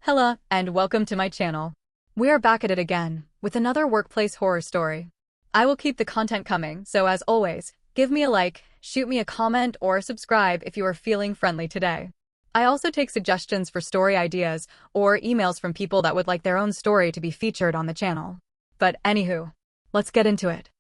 Hello, and welcome to my channel. We are back at it again, with another workplace horror story. I will keep the content coming, so as always, give me a like, shoot me a comment, or subscribe if you are feeling friendly today. I also take suggestions for story ideas or emails from people that would like their own story to be featured on the channel. But anywho, let's get into it.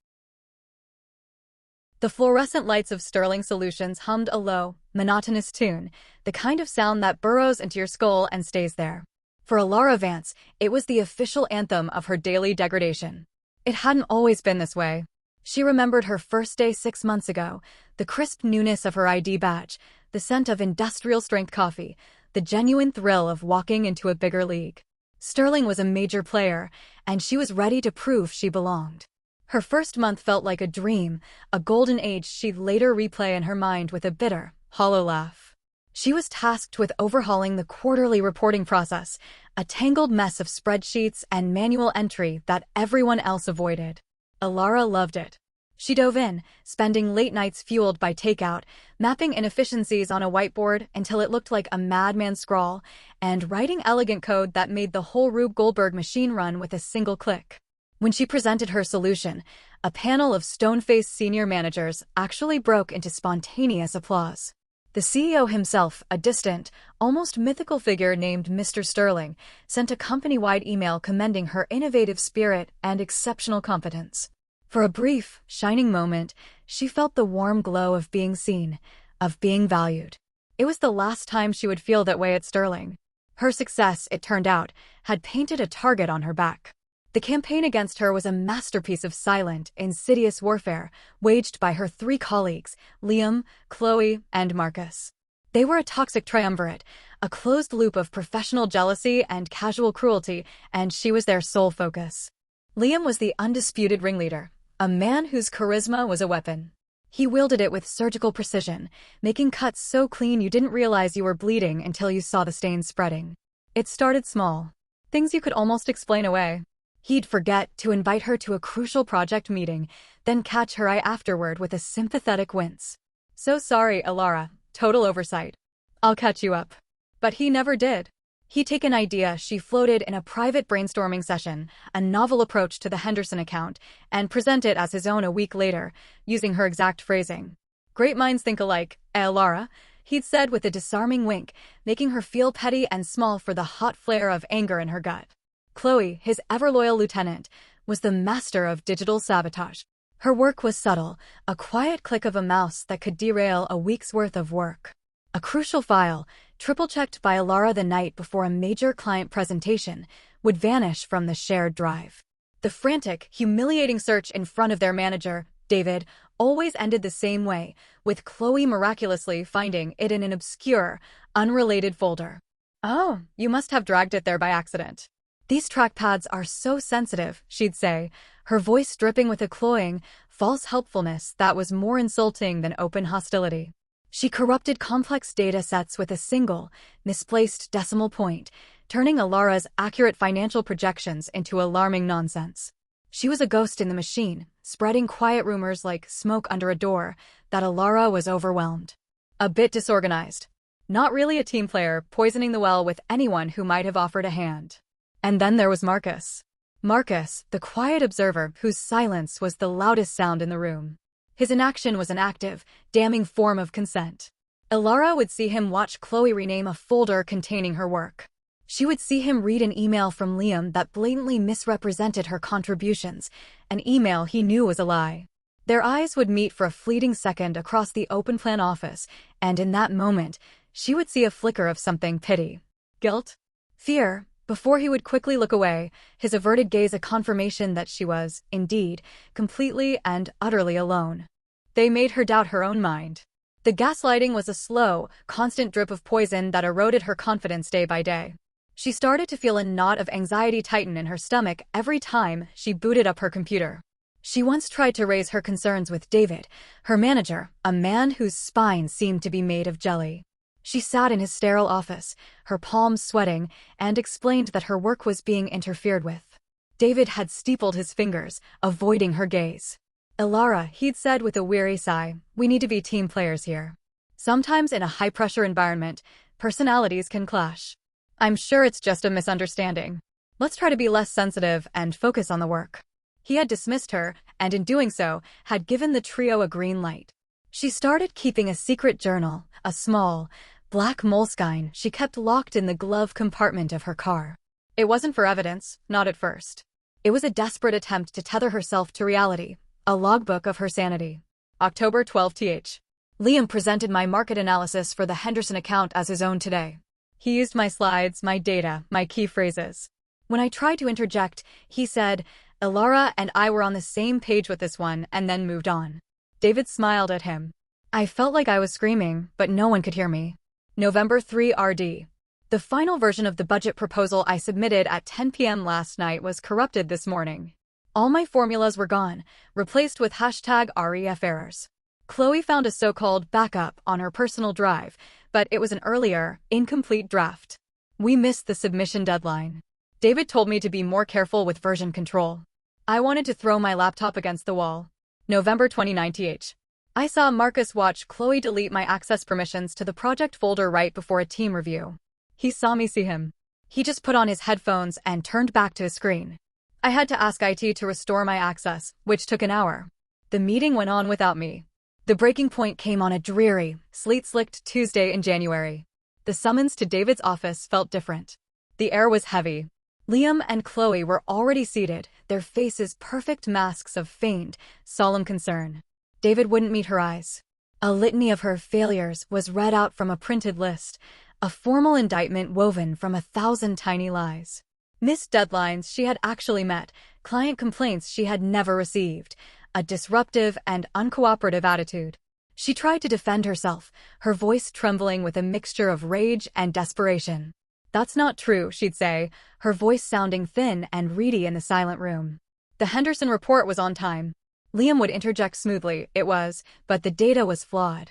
The fluorescent lights of Sterling Solutions hummed a low, monotonous tune, the kind of sound that burrows into your skull and stays there. For Alvera Vance, it was the official anthem of her daily degradation. It hadn't always been this way. She remembered her first day 6 months ago, the crisp newness of her ID badge, the scent of industrial-strength coffee, the genuine thrill of walking into a bigger league. Sterling was a major player, and she was ready to prove she belonged. Her first month felt like a dream, a golden age she'd later replay in her mind with a bitter, hollow laugh. She was tasked with overhauling the quarterly reporting process, a tangled mess of spreadsheets and manual entry that everyone else avoided. Alvera loved it. She dove in, spending late nights fueled by takeout, mapping inefficiencies on a whiteboard until it looked like a madman's scrawl, and writing elegant code that made the whole Rube Goldberg machine run with a single click. When she presented her solution, a panel of stone-faced senior managers actually broke into spontaneous applause. The CEO himself, a distant, almost mythical figure named Mr. Sterling, sent a company-wide email commending her innovative spirit and exceptional competence. For a brief, shining moment, she felt the warm glow of being seen, of being valued. It was the last time she would feel that way at Sterling. Her success, it turned out, had painted a target on her back. The campaign against her was a masterpiece of silent, insidious warfare, waged by her 3 colleagues, Liam, Chloe, and Marcus. They were a toxic triumvirate, a closed loop of professional jealousy and casual cruelty, and she was their sole focus. Liam was the undisputed ringleader, a man whose charisma was a weapon. He wielded it with surgical precision, making cuts so clean you didn't realize you were bleeding until you saw the stains spreading. It started small. Things you could almost explain away. He'd forget to invite her to a crucial project meeting, then catch her eye afterward with a sympathetic wince. "So sorry, Alvera, total oversight. I'll catch you up." But he never did. He'd take an idea she floated in a private brainstorming session, a novel approach to the Henderson account, and present it as his own a week later, using her exact phrasing. "Great minds think alike, Alvera," he'd said with a disarming wink, making her feel petty and small for the hot flare of anger in her gut. Chloe, his ever-loyal lieutenant, was the master of digital sabotage. Her work was subtle, a quiet click of a mouse that could derail a week's worth of work. A crucial file, triple-checked by Alvera the night before a major client presentation, would vanish from the shared drive. The frantic, humiliating search in front of their manager, David, always ended the same way, with Chloe miraculously finding it in an obscure, unrelated folder. "Oh, you must have dragged it there by accident. These trackpads are so sensitive," she'd say, her voice dripping with a cloying, false helpfulness that was more insulting than open hostility. She corrupted complex data sets with a single, misplaced decimal point, turning Alvera's accurate financial projections into alarming nonsense. She was a ghost in the machine, spreading quiet rumors like smoke under a door that Alvera was overwhelmed. A bit disorganized. Not really a team player, poisoning the well with anyone who might have offered a hand. And then there was Marcus. Marcus, the quiet observer whose silence was the loudest sound in the room. His inaction was an active, damning form of consent. Alvera would see him watch Chloe rename a folder containing her work. She would see him read an email from Liam that blatantly misrepresented her contributions, an email he knew was a lie. Their eyes would meet for a fleeting second across the open-plan office, and in that moment, she would see a flicker of something: pity, guilt, fear, before he would quickly look away, his averted gaze a confirmation that she was, indeed, completely and utterly alone. They made her doubt her own mind. The gaslighting was a slow, constant drip of poison that eroded her confidence day by day. She started to feel a knot of anxiety tighten in her stomach every time she booted up her computer. She once tried to raise her concerns with David, her manager, a man whose spine seemed to be made of jelly. She sat in his sterile office, her palms sweating, and explained that her work was being interfered with. David had steepled his fingers, avoiding her gaze. "Alvera," he'd said with a weary sigh, "we need to be team players here. Sometimes in a high-pressure environment, personalities can clash." I'm sure it's just a misunderstanding. Let's try to be less sensitive and focus on the work. He had dismissed her, and in doing so, had given the trio a green light. She started keeping a secret journal, a small, black moleskine she kept locked in the glove compartment of her car. It wasn't for evidence, not at first. It was a desperate attempt to tether herself to reality, a logbook of her sanity. October 12th. Liam presented my market analysis for the Henderson account as his own today. He used my slides, my data, my key phrases. When I tried to interject, he said, Alvera and I were on the same page with this one, and then moved on. David smiled at him. I felt like I was screaming, but no one could hear me. November 3 RD. The final version of the budget proposal I submitted at 10 p.m. last night was corrupted this morning. All my formulas were gone, replaced with #REF errors. Chloe found a so-called backup on her personal drive, but it was an earlier, incomplete draft. We missed the submission deadline. David told me to be more careful with version control. I wanted to throw my laptop against the wall. November 29th. I saw Marcus watch Chloe delete my access permissions to the project folder right before a team review. He saw me see him. He just put on his headphones and turned back to his screen. I had to ask IT to restore my access, which took an hour. The meeting went on without me. The breaking point came on a dreary, sleet-slicked Tuesday in January. The summons to David's office felt different. The air was heavy. Liam and Chloe were already seated, their faces perfect masks of feigned, solemn concern. David wouldn't meet her eyes. A litany of her failures was read out from a printed list, a formal indictment woven from 1,000 tiny lies. Missed deadlines she had actually met, client complaints she had never received, a disruptive and uncooperative attitude. She tried to defend herself, her voice trembling with a mixture of rage and desperation. That's not true, she'd say, her voice sounding thin and reedy in the silent room. The Henderson report was on time. Liam would interject smoothly, it was, but the data was flawed.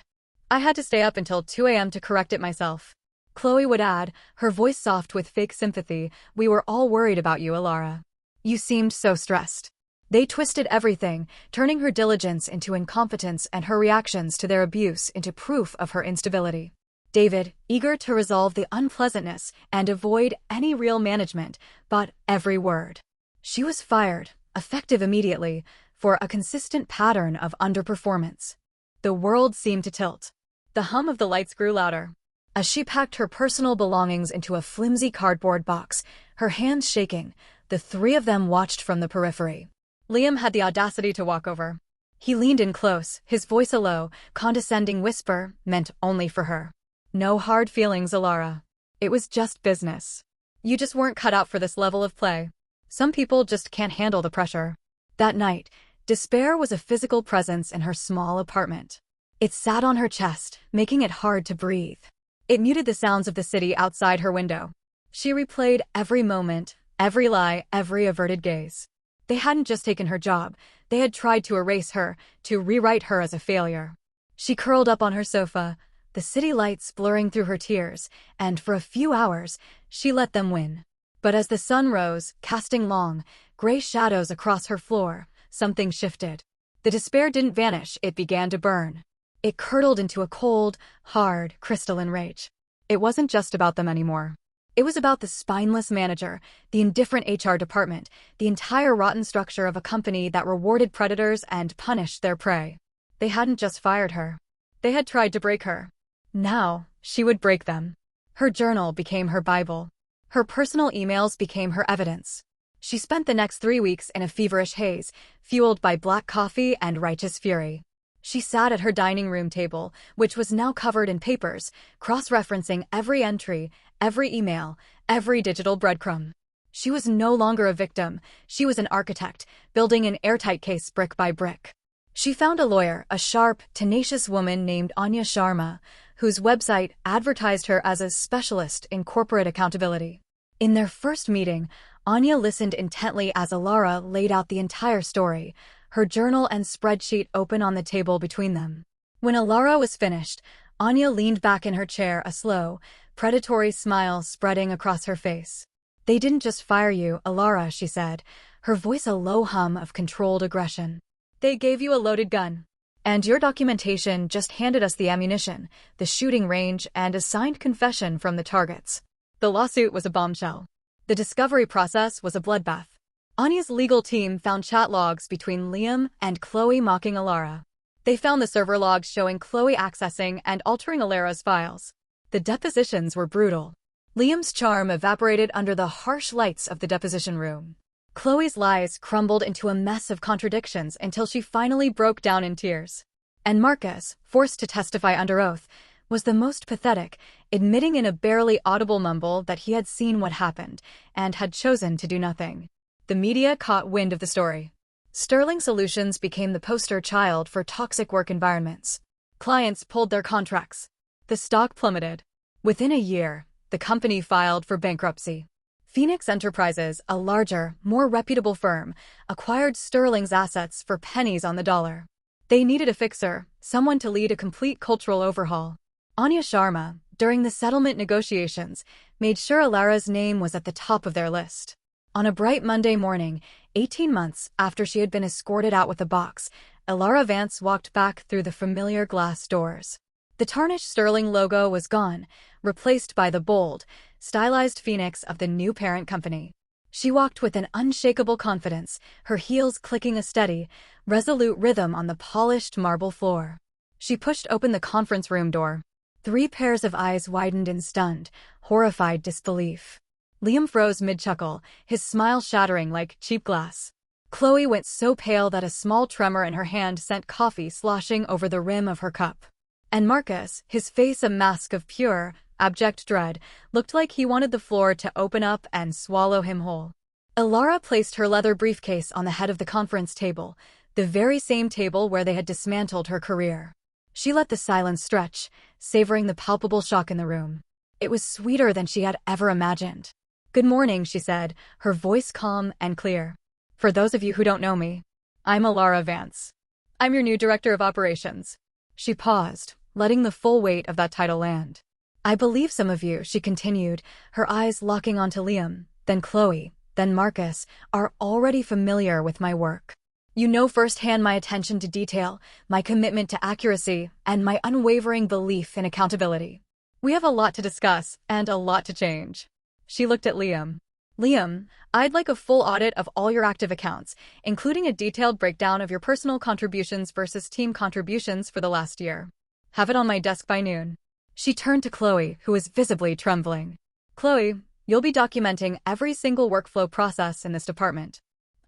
I had to stay up until 2 a.m. to correct it myself. Chloe would add, her voice soft with fake sympathy, we were all worried about you, Alvera. You seemed so stressed. They twisted everything, turning her diligence into incompetence and her reactions to their abuse into proof of her instability. David, eager to resolve the unpleasantness and avoid any real management, bought every word. She was fired, effective immediately, for a consistent pattern of underperformance. The world seemed to tilt. The hum of the lights grew louder. As she packed her personal belongings into a flimsy cardboard box, her hands shaking, the three of them watched from the periphery. Liam had the audacity to walk over. He leaned in close, his voice a low, condescending whisper, meant only for her. No hard feelings, Alvera. It was just business. You just weren't cut out for this level of play. Some people just can't handle the pressure. That night, despair was a physical presence in her small apartment. It sat on her chest, making it hard to breathe. It muted the sounds of the city outside her window. She replayed every moment, every lie, every averted gaze. They hadn't just taken her job, they had tried to erase her, to rewrite her as a failure. She curled up on her sofa, the city lights blurring through her tears, and for a few hours, she let them win. But as the sun rose, casting long, gray shadows across her floor, something shifted. The despair didn't vanish, it began to burn. It curdled into a cold, hard, crystalline rage. It wasn't just about them anymore. It was about the spineless manager, the indifferent HR department, the entire rotten structure of a company that rewarded predators and punished their prey. They hadn't just fired her. They had tried to break her. Now, she would break them. Her journal became her Bible. Her personal emails became her evidence. She spent the next 3 weeks in a feverish haze, fueled by black coffee and righteous fury. She sat at her dining room table, which was now covered in papers, cross-referencing every entry, every email, every digital breadcrumb. She was no longer a victim, she was an architect, building an airtight case brick by brick. She found a lawyer, a sharp, tenacious woman named Anya Sharma, whose website advertised her as a specialist in corporate accountability. In their first meeting, Anya listened intently as Alvera laid out the entire story, her journal and spreadsheet open on the table between them. When Alvera was finished, Anya leaned back in her chair, a slow, predatory smile spreading across her face. They didn't just fire you, Alvera, she said, her voice a low hum of controlled aggression. They gave you a loaded gun. And your documentation just handed us the ammunition, the shooting range, and a signed confession from the targets. The lawsuit was a bombshell. The discovery process was a bloodbath. Anya's legal team found chat logs between Liam and Chloe mocking Alvera. They found the server logs showing Chloe accessing and altering Alvera's files. The depositions were brutal. Liam's charm evaporated under the harsh lights of the deposition room. Chloe's lies crumbled into a mess of contradictions until she finally broke down in tears. And Marcus, forced to testify under oath, was the most pathetic, admitting in a barely audible mumble that he had seen what happened and had chosen to do nothing. The media caught wind of the story. Sterling Solutions became the poster child for toxic work environments. Clients pulled their contracts. The stock plummeted. Within a year, the company filed for bankruptcy. Phoenix Enterprises, a larger, more reputable firm, acquired Sterling's assets for pennies on the dollar. They needed a fixer, someone to lead a complete cultural overhaul. Anya Sharma, during the settlement negotiations, made sure Alvera's name was at the top of their list. On a bright Monday morning, 18 months after she had been escorted out with a box, Alvera Vance walked back through the familiar glass doors. The tarnished Sterling logo was gone, replaced by the bold, stylized phoenix of the new parent company. She walked with an unshakable confidence, her heels clicking a steady, resolute rhythm on the polished marble floor. She pushed open the conference room door. 3 pairs of eyes widened in stunned, horrified disbelief. Liam froze mid-chuckle, his smile shattering like cheap glass. Chloe went so pale that a small tremor in her hand sent coffee sloshing over the rim of her cup. And Marcus, his face a mask of pure, abject dread, looked like he wanted the floor to open up and swallow him whole. Alvera placed her leather briefcase on the head of the conference table, the very same table where they had dismantled her career. She let the silence stretch, savoring the palpable shock in the room. It was sweeter than she had ever imagined. "Good morning," she said, her voice calm and clear. "For those of you who don't know me, I'm Alvera Vance. I'm your new director of operations." She paused, letting the full weight of that title land. "I believe some of you," she continued, her eyes locking onto Liam, then Chloe, then Marcus, "are already familiar with my work. You know firsthand my attention to detail, my commitment to accuracy, and my unwavering belief in accountability. We have a lot to discuss and a lot to change." She looked at Liam. "Liam, I'd like a full audit of all your active accounts, including a detailed breakdown of your personal contributions versus team contributions for the last year. Have it on my desk by noon." She turned to Chloe, who was visibly trembling. "Chloe, you'll be documenting every single workflow process in this department.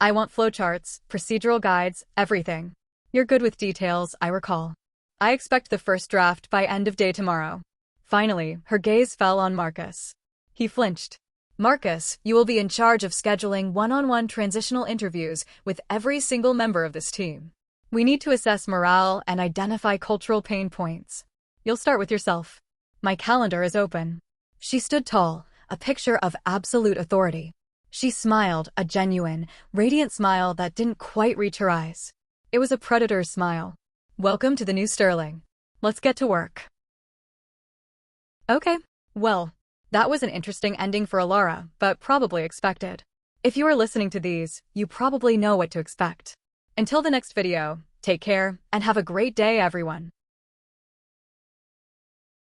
I want flowcharts, procedural guides, everything. You're good with details, I recall. I expect the first draft by end of day tomorrow." Finally, her gaze fell on Marcus. He flinched. "Marcus, you will be in charge of scheduling one-on-one transitional interviews with every single member of this team. We need to assess morale and identify cultural pain points. You'll start with yourself. My calendar is open." She stood tall, a picture of absolute authority. She smiled, a genuine, radiant smile that didn't quite reach her eyes. It was a predator's smile. "Welcome to the new Sterling. Let's get to work." Okay, well, that was an interesting ending for Alvera, but probably expected. If you are listening to these, you probably know what to expect. Until the next video, take care and have a great day, everyone.